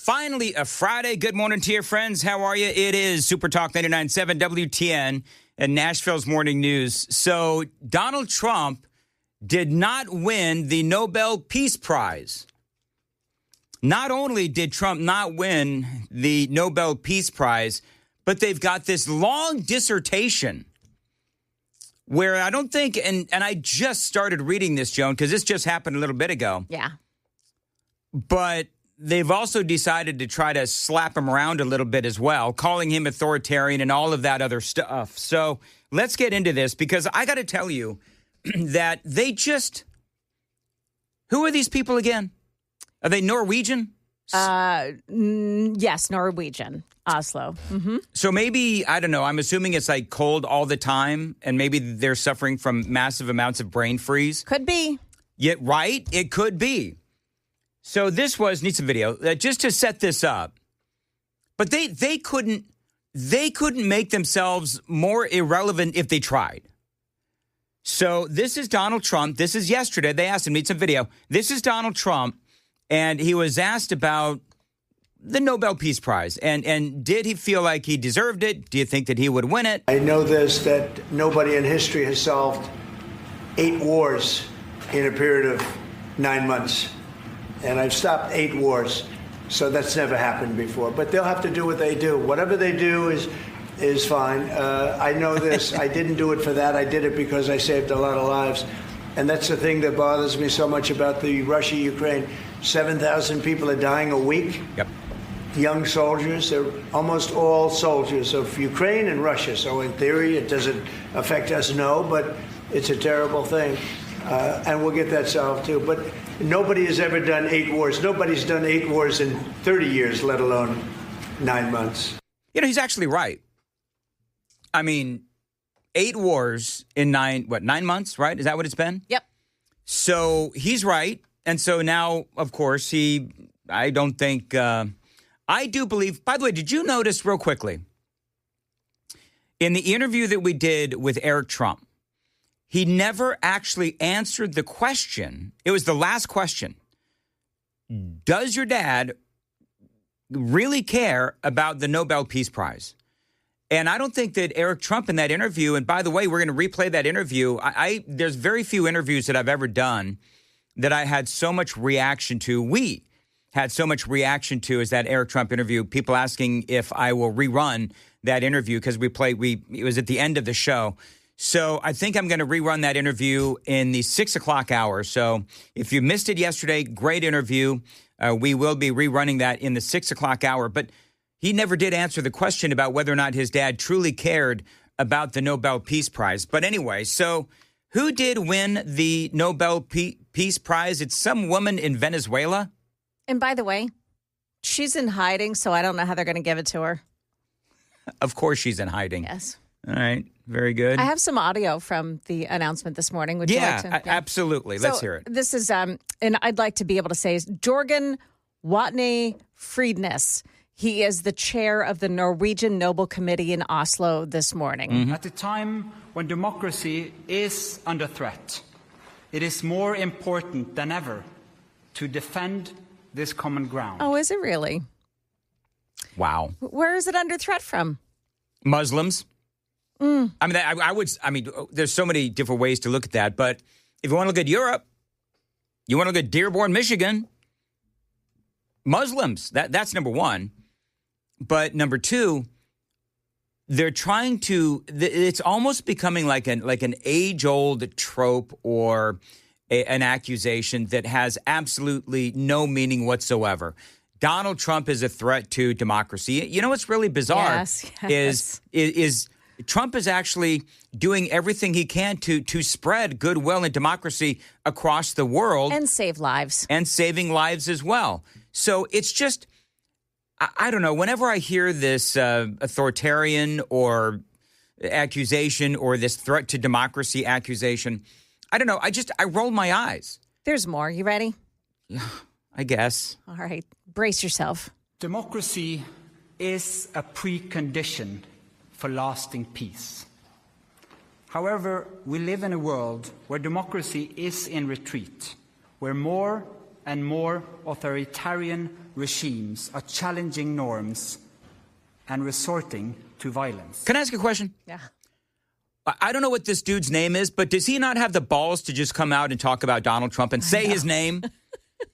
Finally, a Friday. Good morning to your friends. How are you? It is Super Talk 99.7 WTN and Nashville's Morning News. So Donald Trump did not win the Nobel Peace Prize. Not only did Trump not win the Nobel Peace Prize, but they've got this long dissertation where I don't think, and I just started reading this, Joan, because this just happened a little bit ago. Yeah. But they've also decided to try to slap him around a little bit as well, calling him authoritarian and all of that other stuff. So let's get into this, because I got to tell you that they just, who are these people again? Are they Norwegian? Yes, Norwegian, Oslo. Mm-hmm. So maybe, I don't know, I'm assuming it's like cold all the time, and maybe they're suffering from massive amounts of brain freeze. Could be. Yeah, right? It could be. So this was, need some video, just to set this up. But they couldn't make themselves more irrelevant if they tried. So this is Donald Trump. This is yesterday. They asked him, need some video. This is Donald Trump, and he was asked about the Nobel Peace Prize. And did he feel like he deserved it? Do you think that he would win it? I know this, that nobody in history has solved 8 wars in a period of 9 months. And I've stopped 8 wars, so that's never happened before. But they'll have to do what they do. Whatever they do is fine. I know this. I didn't do it for that. I did it because I saved a lot of lives. And that's the thing that bothers me so much about the Russia-Ukraine. 7,000 people are dying a week. Yep. Young soldiers. They're almost all soldiers of Ukraine and Russia. So in theory, it doesn't affect us, no, but it's a terrible thing. And we'll get that solved, too. But nobody has ever done 8 wars. Nobody's done 8 wars in 30 years, let alone 9 months. You know, he's actually right. I mean, 8 wars in 9 months, right? Is that what it's been? Yep. So he's right. And so now, of course, I don't think, I do believe, by the way, did you notice real quickly, in the interview that we did with Eric Trump, he never actually answered the question. It was the last question. Does your dad really care about the Nobel Peace Prize? And I don't think that Eric Trump in that interview, and by the way, we're going to replay that interview. There's very few interviews that I've ever done that I had so much reaction to. We had so much reaction to as that Eric Trump interview. People asking if I will rerun that interview because it was at the end of the show. So I think I'm going to rerun that interview in the 6 o'clock hour. So if you missed it yesterday, great interview. We will be rerunning that in the 6 o'clock hour. But he never did answer the question about whether or not his dad truly cared about the Nobel Peace Prize. But anyway, so who did win the Nobel Peace Prize? It's some woman in Venezuela. And by the way, she's in hiding, so I don't know how they're going to give it to her. Of course she's in hiding. Yes. All right. Very good. I have some audio from the announcement this morning. Would you like to? Yeah, absolutely. Let's hear it. This is, and I'd like to be able to say, Jorgen Watne Friednes. He is the chair of the Norwegian Nobel Committee in Oslo this morning. Mm-hmm. At a time when democracy is under threat, it is more important than ever to defend this common ground. Oh, is it really? Wow. Where is it under threat from? Muslims. I mean, there's so many different ways to look at that. But if you want to look at Europe, you want to look at Dearborn, Michigan, Muslims. That's number one. But number two, they're trying to. It's almost becoming like an age-old trope or an accusation that has absolutely no meaning whatsoever. Donald Trump is a threat to democracy. You know what's really bizarre is Trump is actually doing everything he can to spread goodwill and democracy across the world. And save lives. And saving lives as well. So it's just, I don't know, whenever I hear this authoritarian or accusation or this threat to democracy accusation, I don't know, I roll my eyes. There's more. You ready? Yeah, I guess. All right. Brace yourself. Democracy is a precondition for lasting peace. However, we live in a world where democracy is in retreat, where more and more authoritarian regimes are challenging norms and resorting to violence. Can I ask a question? Yeah. I don't know what this dude's name is, but does he not have the balls to just come out and talk about Donald Trump and say his name?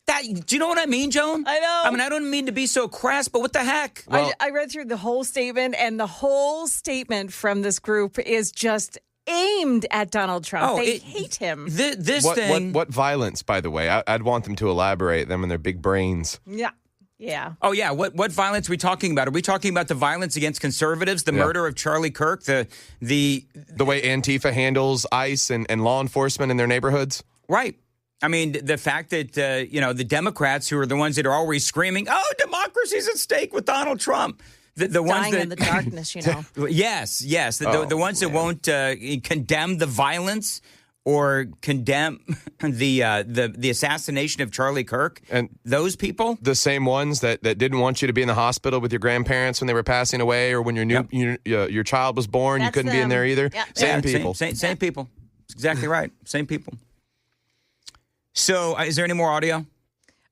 Do you know what I mean, Joan? I know. I mean, I don't mean to be so crass, but what the heck? Well, I read through the whole statement, and the whole statement from this group is just aimed at Donald Trump. They hate him. What violence, by the way? I'd want them to elaborate, them and their big brains. Yeah. Yeah. Oh, yeah. What violence are we talking about? Are we talking about the violence against conservatives, the murder of Charlie Kirk, the way Antifa handles ICE and law enforcement in their neighborhoods? Right. I mean, the fact that, the Democrats, who are the ones that are always screaming, oh, democracy's at stake with Donald Trump. The ones dying in the darkness, Yes. The ones that won't condemn the violence or condemn the assassination of Charlie Kirk. And those people? The same ones that didn't want you to be in the hospital with your grandparents when they were passing away, or when your child was born, you couldn't be in there either. Yep. Same people. Same people. That's exactly right. Same people. So, is there any more audio?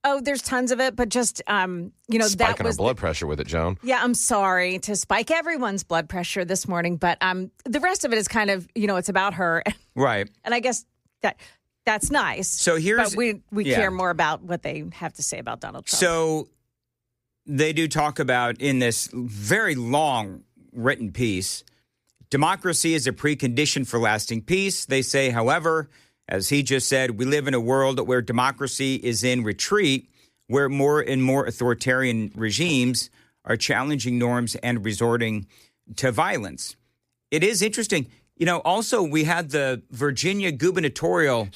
Oh, there's tons of it, but just, Spiking that was our blood pressure with it, Joan. Yeah, I'm sorry to spike everyone's blood pressure this morning, but the rest of it is kind of, it's about her. Right. And I guess that's nice. So here's... But we care more about what they have to say about Donald Trump. So they do talk about, in this very long written piece, democracy is a precondition for lasting peace. They say, however, as he just said, we live in a world where democracy is in retreat, where more and more authoritarian regimes are challenging norms and resorting to violence. It is interesting. Also, we had the Virginia gubernatorial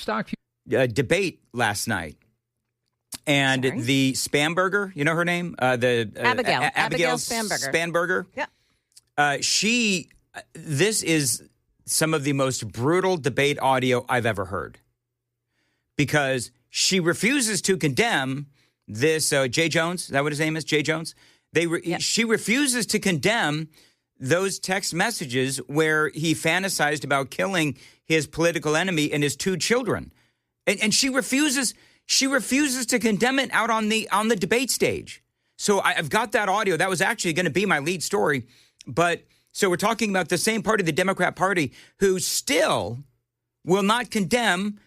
debate last night. And the Spanberger, you know her name? Abigail Spanberger. Yeah. This is some of the most brutal debate audio I've ever heard, because she refuses to condemn this Jay Jones. Is that what his name is? Jay Jones? She refuses to condemn those text messages where he fantasized about killing his political enemy and his 2 children. And she refuses to condemn it out on the debate stage. So I've got that audio. That was actually going to be my lead story, but so we're talking about the same party, the Democrat Party, who still will not condemn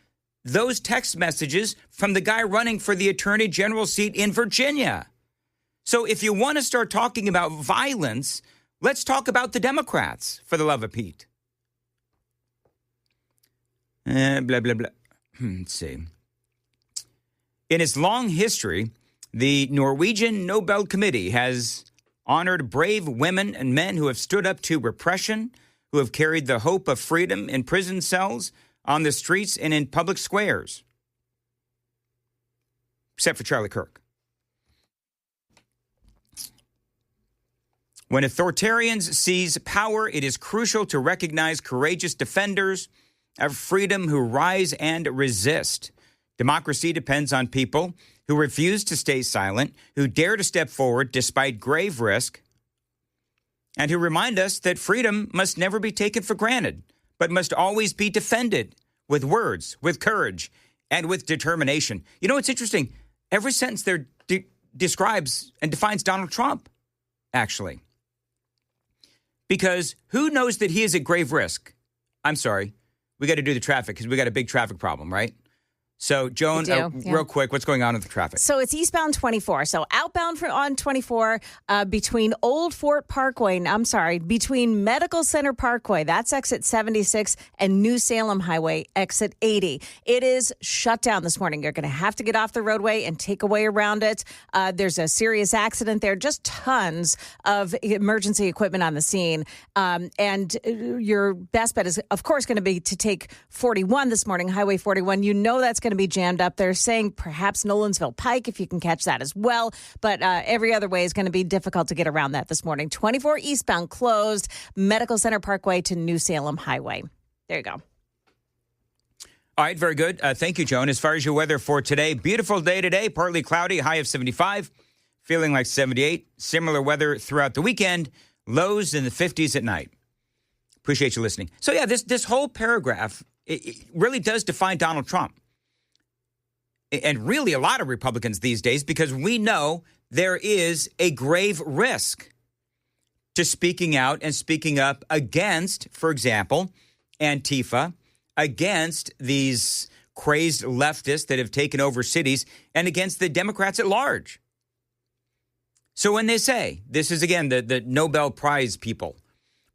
those text messages from the guy running for the Attorney General seat in Virginia. So if you want to start talking about violence, let's talk about the Democrats, for the love of Pete. Blah, blah, blah. Let's see. In its long history, the Norwegian Nobel Committee has honored brave women and men who have stood up to repression, who have carried the hope of freedom in prison cells, on the streets, and in public squares. Except for Charlie Kirk. When authoritarians seize power, it is crucial to recognize courageous defenders of freedom who rise and resist. Democracy depends on people who refuse to stay silent, who dare to step forward despite grave risk, and who remind us that freedom must never be taken for granted, but must always be defended with words, with courage, and with determination. You know, it's interesting. Every sentence there describes and defines Donald Trump, actually. Because who knows that he is at grave risk? I'm sorry. We got to do the traffic because we got a big traffic problem, right? So, Joan, real quick, what's going on with the traffic? So it's eastbound 24. So outbound on 24 between Old Fort Parkway, between Medical Center Parkway, that's exit 76, and New Salem Highway, exit 80. It is shut down this morning. You're going to have to get off the roadway and take a way around it. There's a serious accident there, just tons of emergency equipment on the scene. And your best bet is, of course, going to be to take 41 this morning, Highway 41. You know that's going to be jammed up. They're saying perhaps Nolensville Pike, if you can catch that as well. But every other way is going to be difficult to get around that this morning. 24 eastbound closed, Medical Center Parkway to New Salem Highway. There you go. All right, very good. Thank you, Joan. As far as your weather for today, beautiful day today, partly cloudy, high of 75, feeling like 78. Similar weather throughout the weekend, lows in the 50s at night. Appreciate you listening. So, yeah, this whole paragraph, it really does define Donald Trump. and really a lot of Republicans these days, because we know there is a grave risk to speaking out and speaking up against, for example, Antifa, against these crazed leftists that have taken over cities, and against the Democrats at large. So when they say, this is again the Nobel Prize people,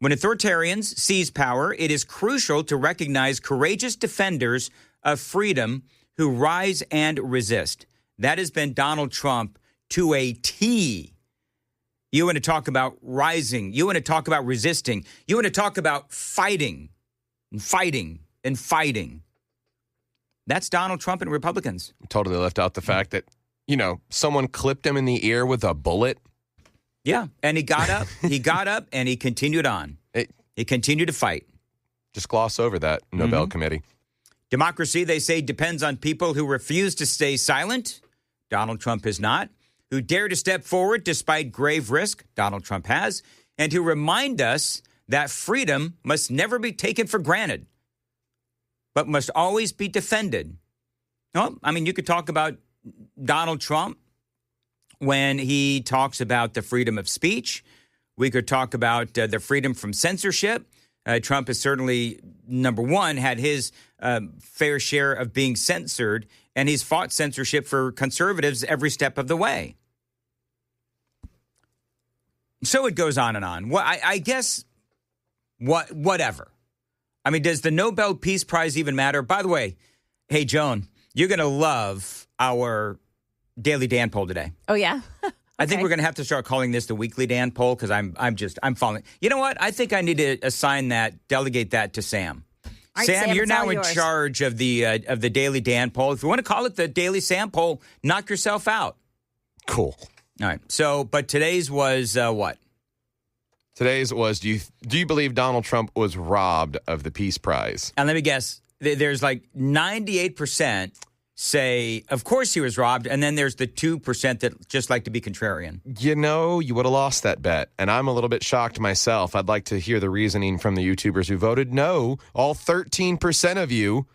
when authoritarians seize power, it is crucial to recognize courageous defenders of freedom who rise and resist. That has been Donald Trump to a T. You want to talk about rising. You want to talk about resisting. You want to talk about fighting and fighting and fighting. That's Donald Trump and Republicans. Totally left out the fact that, someone clipped him in the ear with a bullet. Yeah, and he got up. He got up and he continued on. He continued to fight. Just gloss over that, Nobel Committee. Democracy, they say, depends on people who refuse to stay silent. Donald Trump has not. Who dare to step forward despite grave risk. Donald Trump has. And who remind us that freedom must never be taken for granted, but must always be defended. Well, you could talk about Donald Trump when he talks about the freedom of speech. We could talk about the freedom from censorship. Trump has certainly, number one, had his fair share of being censored, and he's fought censorship for conservatives every step of the way. So it goes on and on. Well, I guess whatever. Does the Nobel Peace Prize even matter? By the way, hey, Joan, you're going to love our Daily Dan poll today. Oh, yeah? Okay. I think we're going to have to start calling this the Weekly Dan poll because I'm following. You know what? I think I need to delegate that to Sam. All right, Sam, you're now in charge of the Daily Dan poll. If you want to call it the Daily Sam poll, knock yourself out. Cool. All right. So, but today's was what? Today's was, do you believe Donald Trump was robbed of the Peace Prize? And let me guess, there's like 98% say, of course he was robbed, and then there's the 2% that just like to be contrarian. You would have lost that bet, and I'm a little bit shocked myself. I'd like to hear the reasoning from the YouTubers who voted no, all 13% of you.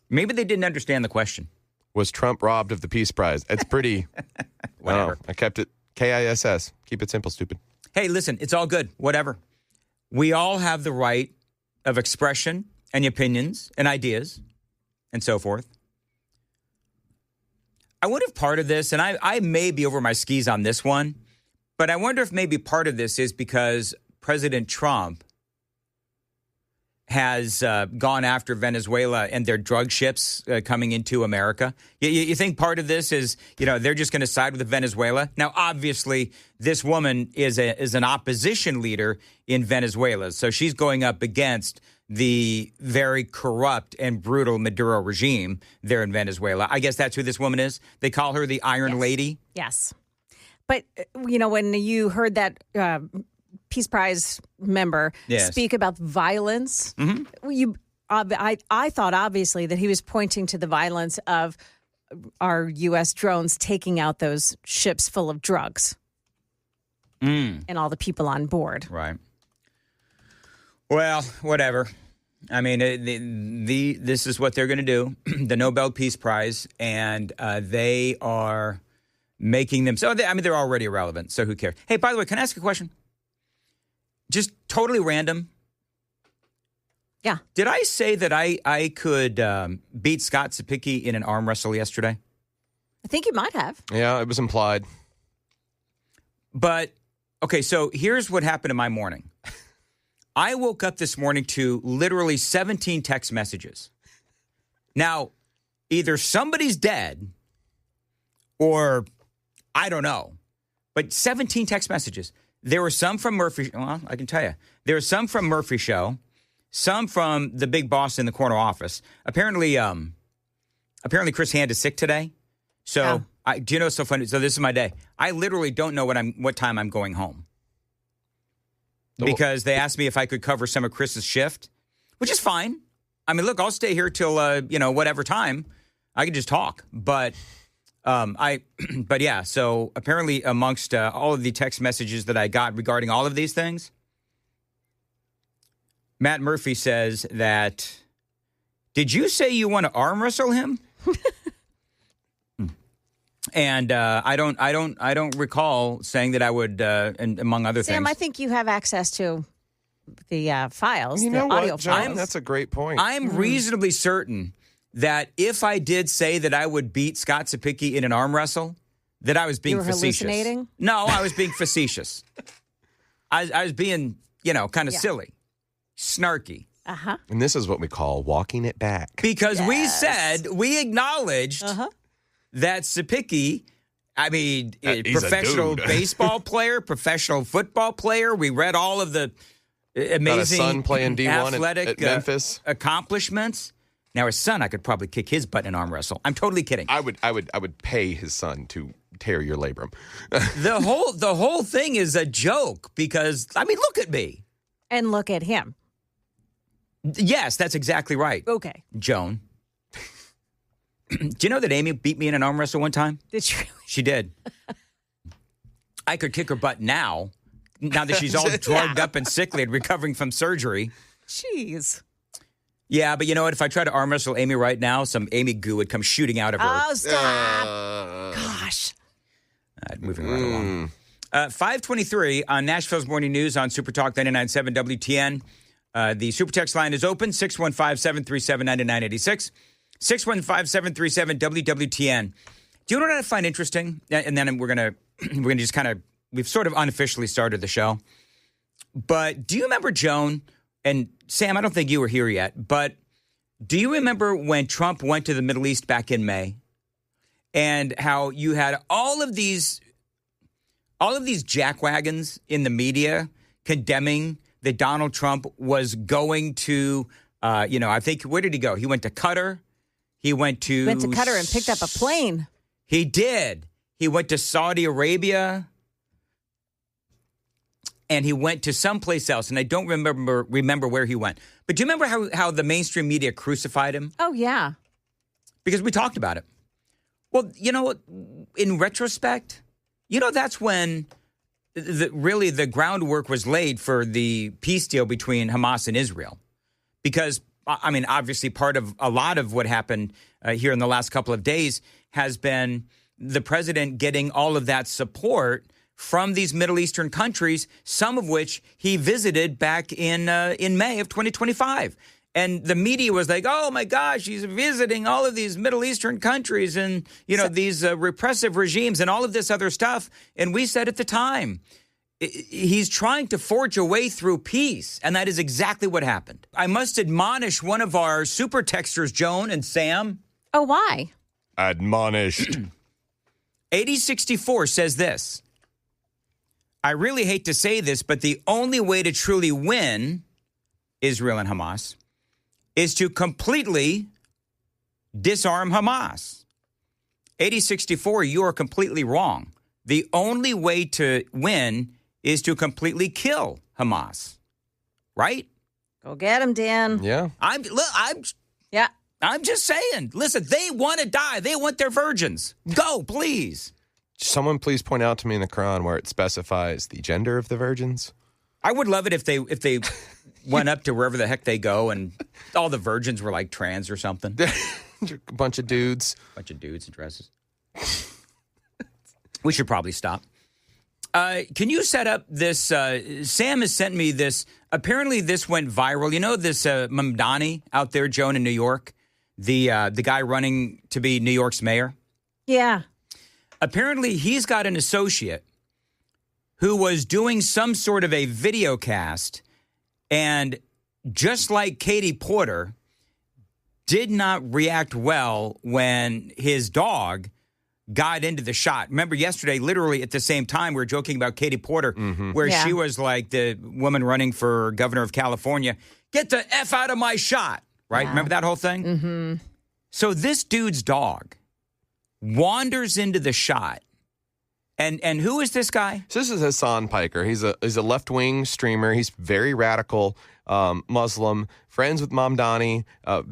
Maybe they didn't understand the question. Was Trump robbed of the Peace Prize? It's pretty... Whatever. I kept it KISS. Keep it simple, stupid. Hey, listen, it's all good. Whatever. We all have the right of expression and opinions and ideas and so forth. I wonder if part of this, and I may be over my skis on this one, but I wonder if maybe part of this is because President Trump has gone after Venezuela and their drug ships coming into America. You think part of this is, they're just going to side with Venezuela? Now, obviously, this woman is an opposition leader in Venezuela, so she's going up against the very corrupt and brutal Maduro regime there in Venezuela. I guess that's who this woman is. They call her the Iron Lady. Yes. But, when you heard that Peace Prize member speak about violence, I thought obviously that he was pointing to the violence of our U.S. drones taking out those ships full of drugs and all the people on board. Right. Well, whatever. This is what they're going to do, the Nobel Peace Prize, and they are making them so. They're already irrelevant, so who cares? Hey, by the way, can I ask a question? Just totally random. Yeah. Did I say that I could beat Scott Sapicki in an arm wrestle yesterday? I think you might have. Yeah, it was implied. But, okay, so here's what happened in my morning. I woke up this morning to literally 17 text messages. Now, either somebody's dead or I don't know, but 17 text messages. There were some from Murphy. Well, I can tell you. There were some from Murphy Show, some from the big boss in the corner office. Apparently Chris Hand is sick today. So, do you know what's so funny? So this is my day. I literally don't know what time I'm going home. Because they asked me if I could cover some of Chris's shift, which is fine. Look, I'll stay here till, whatever time. I can just talk. But so apparently amongst all of the text messages that I got regarding all of these things, Matt Murphy says that, did you say you want to arm wrestle him? And I don't recall saying that I would, and among other Sam, things. I think you have access to the files, You the know audio what, John? files. That's a great point. I'm reasonably certain that if I did say that I would beat Scott Sapicki in an arm wrestle, that I was being You were facetious. hallucinating? No, I was being facetious. I was being, kind of silly, snarky. Uh-huh. And this is what we call walking it back. Because we acknowledged that Sapicki, He's professional a dude. baseball player, professional football player. We read all of the amazing Got a son playing D1 athletic at Memphis. accomplishments. Now his son, I could probably kick his butt in an arm wrestle. I'm totally kidding. I would pay his son to tear your labrum. The whole thing is a joke because look at me. And look at him. Yes, that's exactly right. Okay. Joan. Do you know that Amy beat me in an arm wrestle one time? Did you really? She did. I could kick her butt now that she's all drugged up and sickly and recovering from surgery. Jeez. Yeah, but you know what? If I try to arm wrestle Amy right now, some Amy goo would come shooting out of her. Oh, stop. Gosh. Moving right along. 5:23 on Nashville's Morning News on Super Talk 99.7 WTN. The Super Text line is open, 615-737-9986. 615-737-WWTN. Do you know what I find interesting? And then we're gonna just kind of, we've sort of unofficially started the show. But do you remember, Joan, and Sam, I don't think you were here yet, but do you remember when Trump went to the Middle East back in May and how you had all of these jackwagons in the media condemning that Donald Trump was going to, I think, where did he go? He went to Qatar. He went to Qatar and picked up a plane. He did. He went to Saudi Arabia. And he went to someplace else, and I don't remember where he went. But do you remember how the mainstream media crucified him? Oh, yeah. Because we talked about it. Well, in retrospect, that's when really the groundwork was laid for the peace deal between Hamas and Israel. Because, obviously part of a lot of what happened here in the last couple of days has been the president getting all of that support from these Middle Eastern countries, some of which he visited back in May of 2025. And the media was like, oh, my gosh, he's visiting all of these Middle Eastern countries and, these repressive regimes and all of this other stuff. And we said at the time, he's trying to forge a way through peace. And that is exactly what happened. I must admonish one of our super texters, Joan and Sam. Oh, why? Admonished. 8064 says this. I really hate to say this, but the only way to truly win Israel and Hamas is to completely disarm Hamas. 8064, you are completely wrong. The only way to win is to completely kill Hamas. Right? Go get him, Dan. Yeah. I'm just saying. Listen, they want to die. They want their virgins. Go, please. Someone please point out to me in the Quran where it specifies the gender of the virgins. I would love it if they went up to wherever the heck they go and all the virgins were like trans or something. A bunch of dudes. Bunch of dudes in dresses. We should probably stop. Can you set up this? Sam has sent me this. Apparently this went viral. You know this Mamdani out there, Joan, in New York? The guy running to be New York's mayor? Yeah. Apparently, he's got an associate who was doing some sort of a video cast, and just like Katie Porter, did not react well when his dog got into the shot. Remember yesterday, literally at the same time, we were joking about Katie Porter, where she was like the woman running for governor of California, get the F out of my shot, right? Yeah. Remember that whole thing? Mm-hmm. So this dude's dog wanders into the shot. And who is this guy? So this is Hassan Piker. He's a left-wing streamer. He's very radical, Muslim, friends with Mamdani,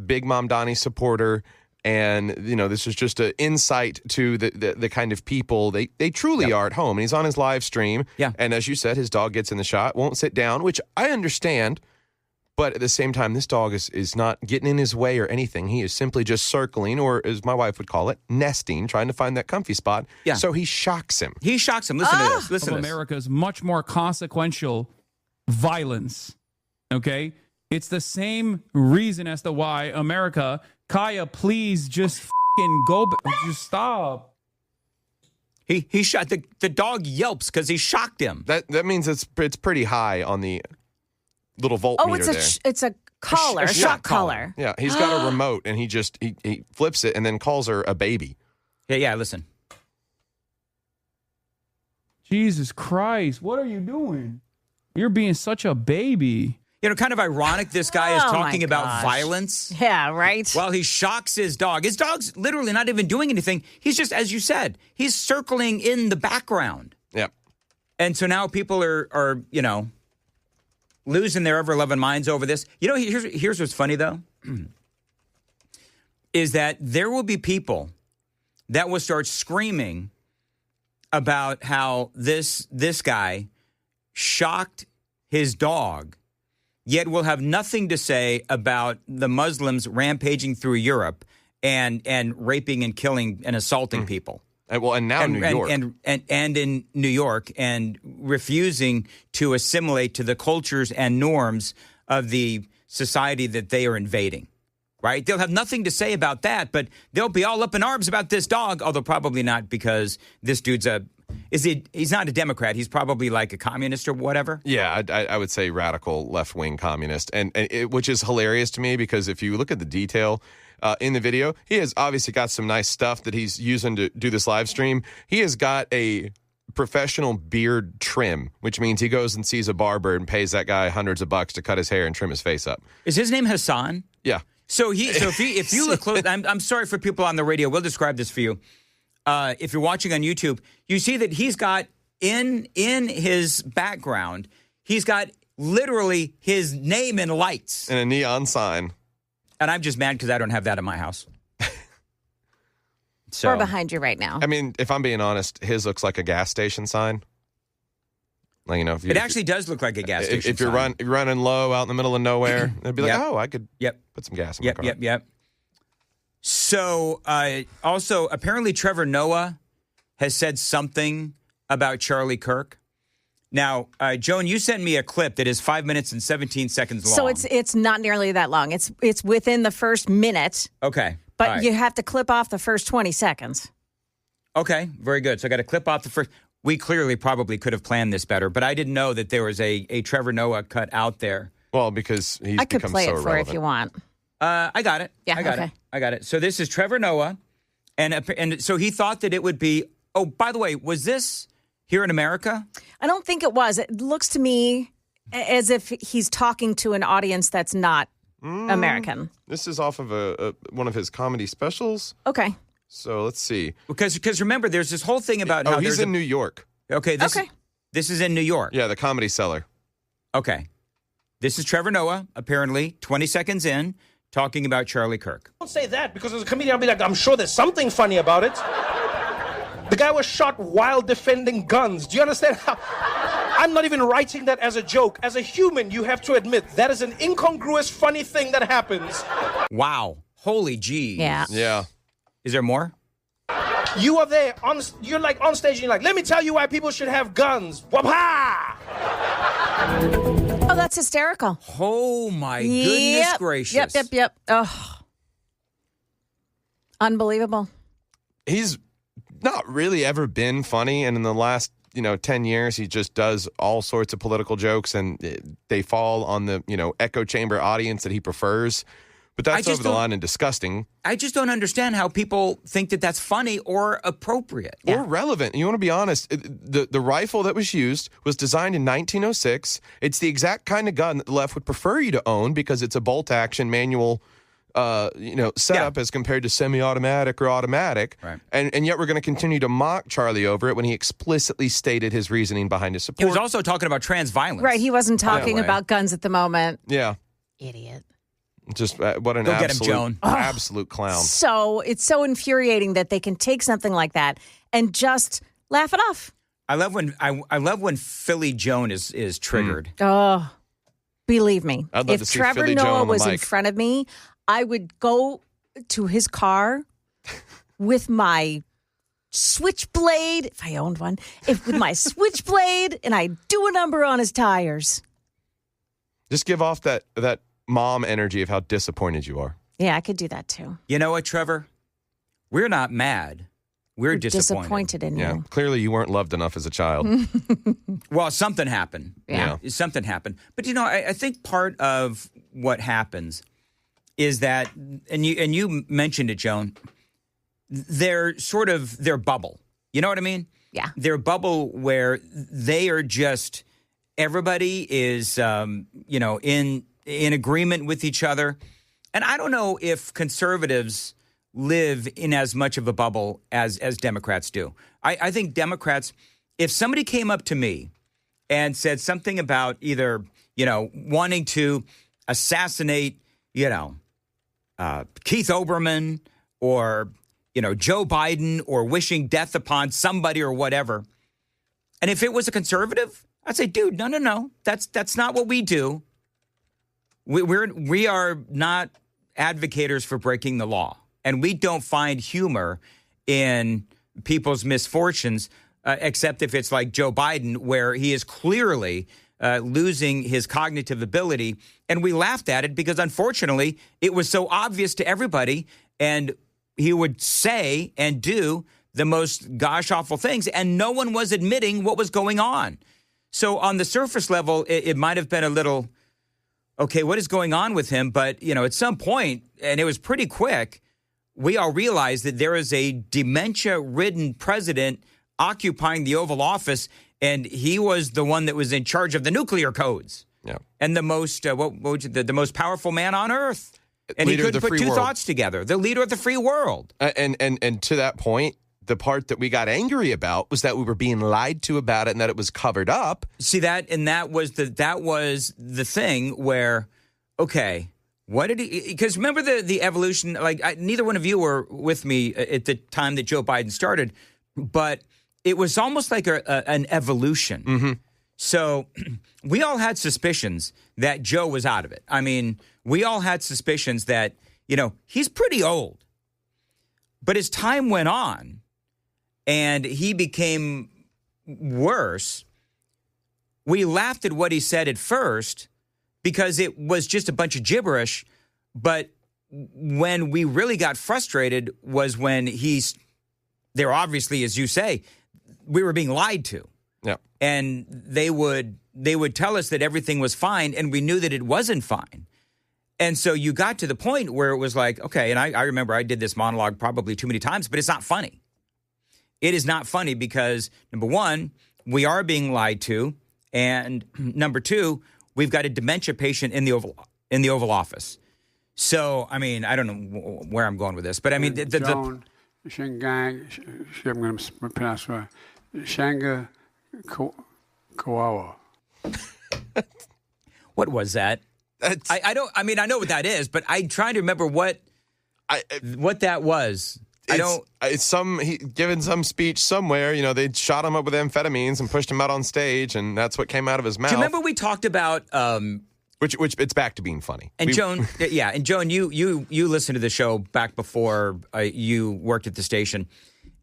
big Mamdani supporter. And, this is just an insight to the kind of people they truly are at home. And he's on his live stream. Yeah. And as you said, his dog gets in the shot, won't sit down, which I understand. But at the same time, this dog is not getting in his way or anything. He is simply just circling, or as my wife would call it, nesting, trying to find that comfy spot. Yeah. So he shocks him. He shocks him. Listen to this. Listen to of this. America's much more consequential violence. Okay? It's the same reason as to why America, Kaya, please just fucking go. Just stop. He shot the dog yelps because he shocked him. That means it's pretty high on the little voltmeter there. It's a collar, A shock collar. Yeah, he's got a remote, and he flips it and then calls her a baby. Yeah, listen. Jesus Christ, what are you doing? You're being such a baby. You know, kind of ironic this guy is Oh, talking my about gosh. violence Yeah, right. while he shocks his dog. His dog's literally not even doing anything. He's just, as you said, he's circling in the background. Yeah. And so now people are losing their ever-loving minds over this. You know, here's what's funny, though, is that there will be people that will start screaming about how this guy shocked his dog, yet will have nothing to say about the Muslims rampaging through Europe and raping and killing and assaulting people. And now New York. And in New York, and refusing to assimilate to the cultures and norms of the society that they are invading, right? They'll have nothing to say about that, but they'll be all up in arms about this dog, although probably not, because this dude's he's not a Democrat. He's probably like a communist or whatever. Yeah, I would say radical left-wing communist, and which is hilarious to me because if you look at the detail in the video, he has obviously got some nice stuff that he's using to do this live stream. He has got a professional beard trim, which means he goes and sees a barber and pays that guy hundreds of bucks to cut his hair and trim his face up. Is his name Hassan? Yeah. So if you look close, I'm sorry for people on the radio. We'll describe this for you. If you're watching on YouTube, you see that he's got in his background, he's got literally his name in lights. And a neon sign. And I'm just mad because I don't have that in my house. So, We're behind you right now. I mean, if I'm being honest, his looks like a gas station sign. Like, you know, if it actually does look like a gas station if you're sign. running low out in the middle of nowhere, it'd be like, Yep. oh, I could Yep. put some gas in my car. Yep. So, also, apparently Trevor Noah has said something about Charlie Kirk. Now, Joan, you sent me a clip that is 5 minutes and 17 seconds long. So it's not nearly that long. It's within the first minute, Okay. but All right. you have to clip off the first 20 seconds. Okay, very good. So I got to clip off the first. We clearly probably could have planned this better, but I didn't know that there was a Trevor Noah cut out there. Well, because he's I could become play so it for irrelevant. you if you want. I got it. Yeah, I got okay. it. I got it. So this is Trevor Noah, and so he thought that it would be. Oh, by the way, was this here in America? I don't think it was. It looks to me as if he's talking to an audience that's not American. This is off of one of his comedy specials. Okay. So let's see. Because remember, there's this whole thing about how Oh, he's there's in New York. Okay. This is in New York. Yeah, the Comedy Cellar. Okay. This is Trevor Noah, apparently 20 seconds in, talking about Charlie Kirk. Don't say that because as a comedian, I'll be like, I'm sure there's something funny about it. The guy was shot while defending guns. Do you understand how? I'm not even writing that as a joke. As a human, you have to admit that is an incongruous, funny thing that happens. Wow. Holy gee. Yeah. Yeah. Is there more? You are there, you're like on stage and you're like, let me tell you why people should have guns. Wapa! Oh, that's hysterical. Oh, my goodness gracious. Yep. Oh. Unbelievable. He's not really ever been funny, and in the last 10 years he just does all sorts of political jokes, and they fall on the echo chamber audience that he prefers, but that's over the line and disgusting. I just don't understand how people think that that's funny or appropriate or relevant. You want to be honest, the rifle that was used was designed in 1906. It's the exact kind of gun that the left would prefer you to own because it's a bolt action manual setup as compared to semi-automatic or automatic. Right. And yet we're going to continue to mock Charlie over it when he explicitly stated his reasoning behind his support. He was also talking about trans violence. Right. He wasn't talking way. about guns at the moment. Yeah. Idiot. Just what an Go get him, absolute, Joan. absolute clown. So it's so infuriating that they can take something like that and just laugh it off. I love when Philly Joan is triggered. Oh. Believe me, I'd love to if see Trevor Philly Joe Noah on the was in mic. front of me, I would go to his car with my switchblade, if I owned one, with my switchblade, and I'd do a number on his tires. Just give off that mom energy of how disappointed you are. Yeah, I could do that too. You know what, Trevor? We're not mad. We're disappointed. In Yeah, you. clearly you weren't loved enough as a child. Well, something happened. Yeah. Something happened. But, I think part of what happens is that, and you mentioned it, Joan, they're sort of their bubble. You know what I mean? Yeah. Their bubble where they are just, everybody is, in agreement with each other. And I don't know if conservatives live in as much of a bubble as Democrats do. I think Democrats, if somebody came up to me and said something about either, wanting to assassinate, Keith Olbermann or, Joe Biden or wishing death upon somebody or whatever, and if it was a conservative, I'd say, dude, no. That's not what we do. We are not advocators for breaking the law. And we don't find humor in people's misfortunes, except if it's like Joe Biden, where he is clearly losing his cognitive ability. And we laughed at it because, unfortunately, it was so obvious to everybody. And he would say and do the most gosh-awful things. And no one was admitting what was going on. So on the surface level, it might have been a little, okay, what is going on with him? But, at some point, and it was pretty quick, we all realized that there is a dementia-ridden president occupying the Oval Office, and he was the one that was in charge of the nuclear codes. Yeah. And the most, the most powerful man on earth. And Leader he of the couldn't put free two world. thoughts together. The leader of the free world. And to that point, the part that we got angry about was that we were being lied to about it and that it was covered up. See that, and that was the thing where, okay, what did he? Because remember the evolution. Like neither one of you were with me at the time that Joe Biden started, but it was almost like an evolution. Mm-hmm. So we all had suspicions that Joe was out of it. I mean, we all had suspicions that he's pretty old, but as time went on, and he became worse, we laughed at what he said at first because it was just a bunch of gibberish. But when we really got frustrated was when there obviously, as you say, we were being lied to. Yeah. And they would tell us that everything was fine, and we knew that it wasn't fine. And so you got to the point where it was like, okay, and I remember I did this monologue probably too many times, but it's not funny. It is not funny because, number one, we are being lied to, and number two, we've got a dementia patient in the Oval Office. So, I mean, I don't know where I'm going with this, but I mean, Joan, Shingang, I'm going to pronounce it, Shanga Kawawa. What was that? I don't. I mean, I know what that is, but I'm trying to remember what that was. He given some speech somewhere. They shot him up with amphetamines and pushed him out on stage, and that's what came out of his mouth. Do you remember we talked about which it's back to being funny. And Joan, you listened to the show back before you worked at the station.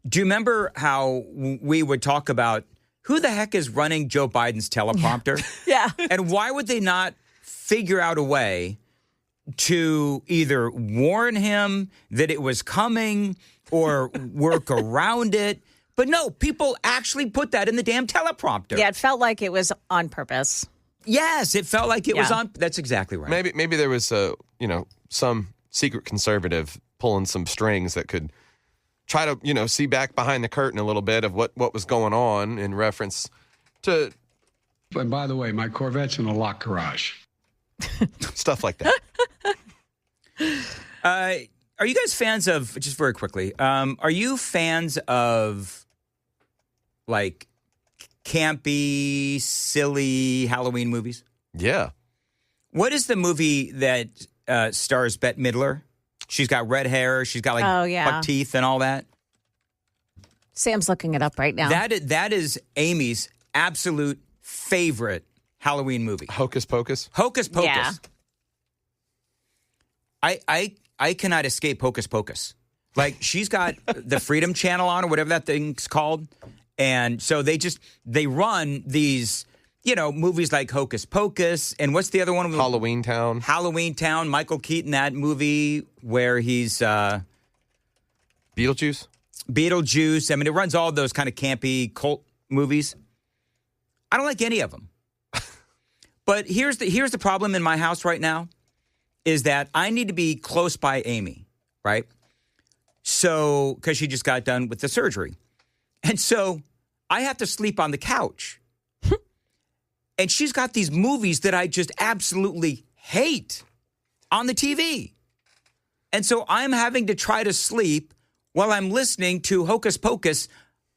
Do you remember how we would talk about who the heck is running Joe Biden's teleprompter? Yeah. And why would they not figure out a way to either warn him that it was coming or work around it? But no, people actually put that in the damn teleprompter. Yeah, it felt like it was on purpose. Yes, it felt like it was on. That's exactly right. Maybe there was some secret conservative pulling some strings that could try to see back behind the curtain a little bit of what was going on in reference to. And by the way, my Corvette's in a locked garage. Stuff like that. Are you guys fans of, just very quickly, are you fans of like campy, silly Halloween movies? Yeah. What is the movie that stars Bette Midler? She's got red hair. She's got buck teeth and all that. Sam's looking it up right now. That is Amy's absolute favorite Halloween movie. Hocus Pocus? Hocus Pocus. Yeah. I cannot escape Hocus Pocus. Like, she's got the Freedom Channel on, or whatever that thing's called. And so they run these, movies like Hocus Pocus. And what's the other one? Halloween Town. Halloween Town. Michael Keaton, that movie where he's... Beetlejuice? Beetlejuice. I mean, it runs all those kind of campy cult movies. I don't like any of them. But here's the problem in my house right now is that I need to be close by Amy, right? So, because she just got done with the surgery. And so I have to sleep on the couch. And she's got these movies that I just absolutely hate on the TV. And so I'm having to try to sleep while I'm listening to Hocus Pocus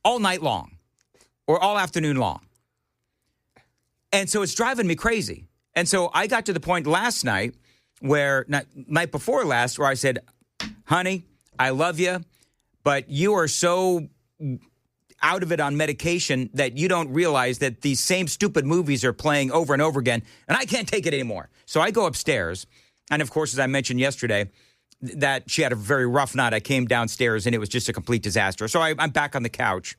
all night long or all afternoon long. And so it's driving me crazy. And so I got to the point last night night before last, where I said, honey, I love you, but you are so out of it on medication that you don't realize that these same stupid movies are playing over and over again, and I can't take it anymore. So I go upstairs. And of course, as I mentioned yesterday, that she had a very rough night. I came downstairs and it was just a complete disaster. So I'm back on the couch.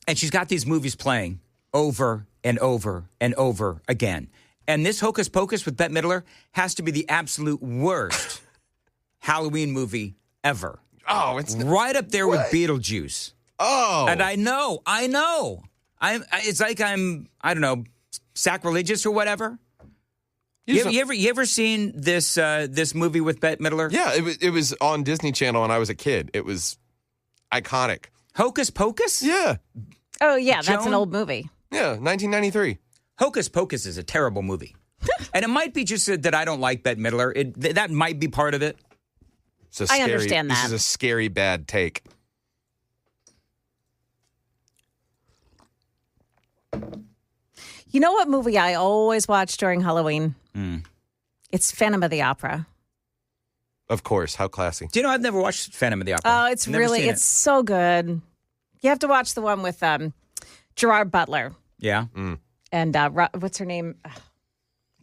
And she's got these movies playing over and over and over again. And this Hocus Pocus with Bette Midler has to be the absolute worst Halloween movie ever. Oh, it's right up there with Beetlejuice. Oh. And I know. It's like I'm, I don't know, sacrilegious or whatever. You ever seen this movie with Bette Midler? Yeah, it was on Disney Channel when I was a kid. It was iconic. Hocus Pocus? Yeah. Oh, yeah, that's an old movie. Yeah, 1993. Hocus Pocus is a terrible movie. And it might be just that I don't like Bette Midler. That might be part of it. I understand that. This is a scary bad take. You know what movie I always watch during Halloween? It's Phantom of the Opera. Of course. How classy. Do you know I've never watched Phantom of the Opera? Oh, it's so good. You have to watch the one with Gerard Butler. Yeah. And what's her name? I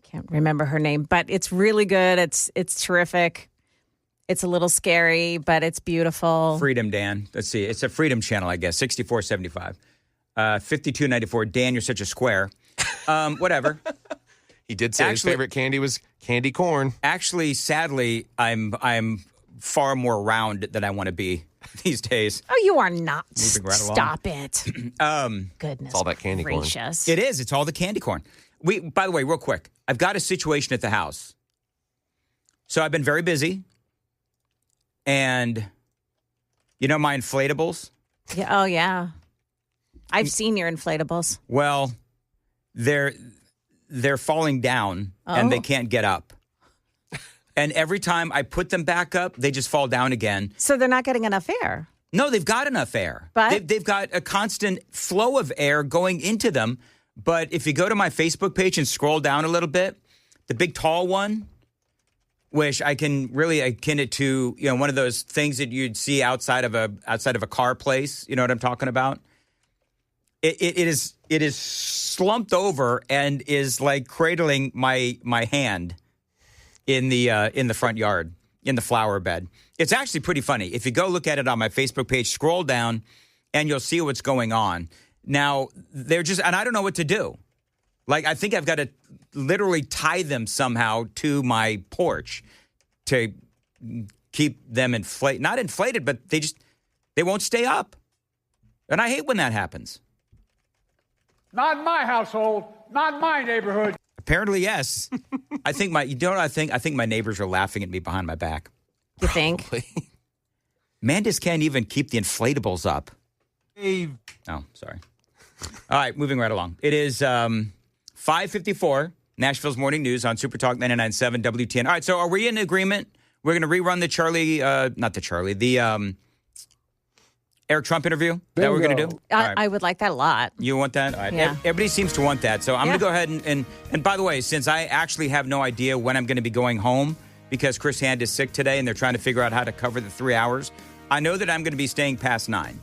can't remember her name, but it's really good. It's terrific. It's a little scary, but it's beautiful. Freedom, Dan. Let's see. It's a Freedom channel, I guess. 64.75. 52.94. Dan, you're such a square. Whatever. He did say his favorite candy was candy corn. Actually, sadly, I'm far more round than I want to be these days. Oh, you are not. Right Stop it. Goodness. It's all that candy gracious. corn. It is. It's all the candy corn. By the way, real quick, I've got a situation at the house. So I've been very busy. And you know my inflatables? Yeah, oh, yeah. I've seen your inflatables. Well, they're falling down and they can't get up. And every time I put them back up, they just fall down again. So they're not getting enough air. No, they've got enough air. But they've got a constant flow of air going into them. But if you go to my Facebook page and scroll down a little bit, the big tall one, which I can really akin it to, one of those things that you'd see outside of a car place. You know what I'm talking about? It is slumped over and is like cradling my hand in the front yard, in the flower bed. It's actually pretty funny. If you go look at it on my Facebook page, scroll down, and you'll see what's going on. Now, and I don't know what to do. Like, I think I've got to literally tie them somehow to my porch to keep them not inflated, but they won't stay up. And I hate when that happens. Not in my household, not in my neighborhood. Apparently, yes. I think I think my neighbors are laughing at me behind my back. You think? Mandis can't even keep the inflatables up. Dave. Oh, sorry. All right, moving right along. It is 5:54, Nashville's Morning News on Super Talk 99.7 WTN. All right, so are we in agreement? We're going to rerun the Eric Trump interview that we're going to do? I would like that a lot. You want that? All right. Yeah. Everybody seems to want that. So I'm going to go ahead and by the way, since I actually have no idea when I'm going to be going home because Chris Hand is sick today and they're trying to figure out how to cover the 3 hours, I know that I'm going to be staying past 9.